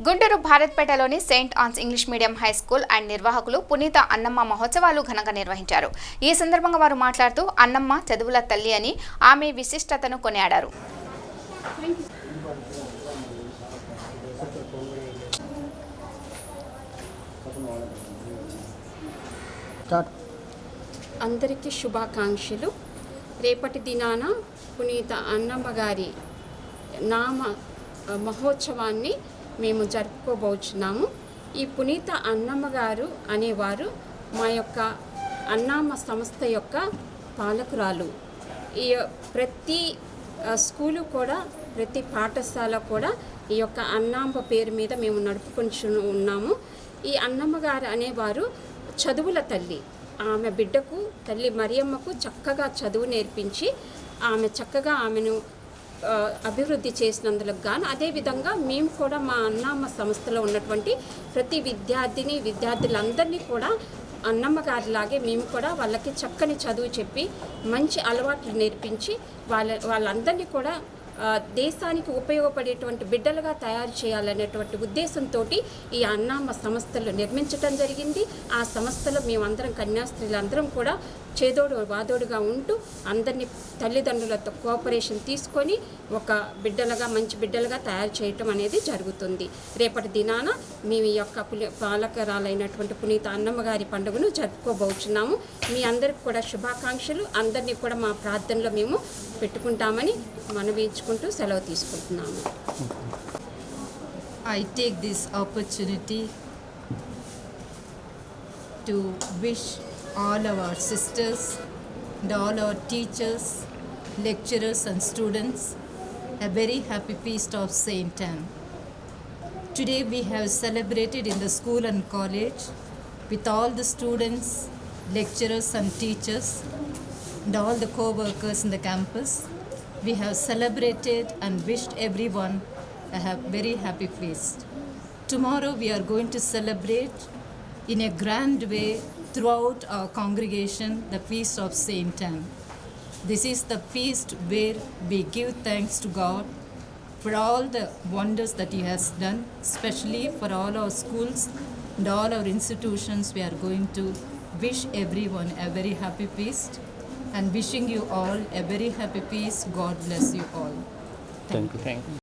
గుంటూరు భారత్పేటలోని Saint Ann's English medium high school and నిర్వాహకులు పునీత అన్నమ్మ మహోత్సవాలు ఘనంగా నిర్వహించారు. ఈ సందర్భంగా వారు మాట్లాడుతూ అన్నమ్మ చదువుల తల్లి అని ఆమె విశిష్టతను కొనియాడారు. అందరికీ శుభాకాంక్షలు. రేపటి దినాన పునీత అన్నమ్మ గారి నామ మహోత్సవాన్ని మేము జరుపుకోబోచున్నాము. ఈ పునీత అన్నమ్మ గారు అనేవారు మా యొక్క అన్నమ్మ సంస్థ యొక్క పాలకురాలు. ఈ ప్రతి స్కూలు కూడా, ప్రతి పాఠశాల కూడా ఈ యొక్క అన్నమ్మ పేరు మీద మేము నడుపుకొని ఉన్నాము. ఈ అన్నమ్మ గారు అనేవారు చదువుల తల్లి. ఆమె బిడ్డకు, తల్లి మరియమ్మకు చక్కగా చదువు నేర్పించి చక్కగా ఆమెను అభివృద్ధి చేసినందుకు గాను, అదేవిధంగా మేము కూడా మా అన్నమ్మ సంస్థలో ఉన్నటువంటి ప్రతి విద్యార్థులందరినీ కూడా అన్నమ్మ గారిలాగే మేము కూడా వాళ్ళకి చక్కని చదువు చెప్పి మంచి అలవాట్లు నేర్పించి వాళ్ళందరినీ కూడా దేశానికి ఉపయోగపడేటువంటి బిడ్డలుగా తయారు చేయాలనేటువంటి ఉద్దేశంతో ఈ అన్నమ్మ సంస్థలు నిర్మించడం జరిగింది. ఆ సంస్థలో మేమందరం కన్యాస్త్రీలందరం కూడా చేదోడు వాదోడుగా ఉంటూ అందరినీ తల్లిదండ్రులతో కోఆపరేషన్ తీసుకొని ఒక మంచి బిడ్డలుగా తయారు చేయటం అనేది జరుగుతుంది. రేపటి దినాన మేము ఈ యొక్క పాలకరాలైనటువంటి పునీత అన్నమ్మ గారి పండుగను జరుపుకోబోచున్నాము. మీ అందరికి కూడా శుభాకాంక్షలు. అందరినీ కూడా మా ప్రార్థనలో మేము పెట్టుకుంటామని మనవించుకుంటూ సెలవు తీసుకుంటున్నాము. I take this opportunity to wish all our sisters and all our teachers, lecturers and students a very happy feast of Saint Anne. Today we have celebrated in the school and college with all the students, lecturers and teachers and all the co-workers in the campus. We have celebrated and wished everyone a very happy feast. Tomorrow we are going to celebrate in a grand way throughout our congregation the feast of Saint Anne. This is the feast where we give thanks to God for all the wonders that He has done, especially for all our schools and all our institutions. We are going to wish everyone a very happy feast and wishing you all a very happy feast. God bless you all. Thank you.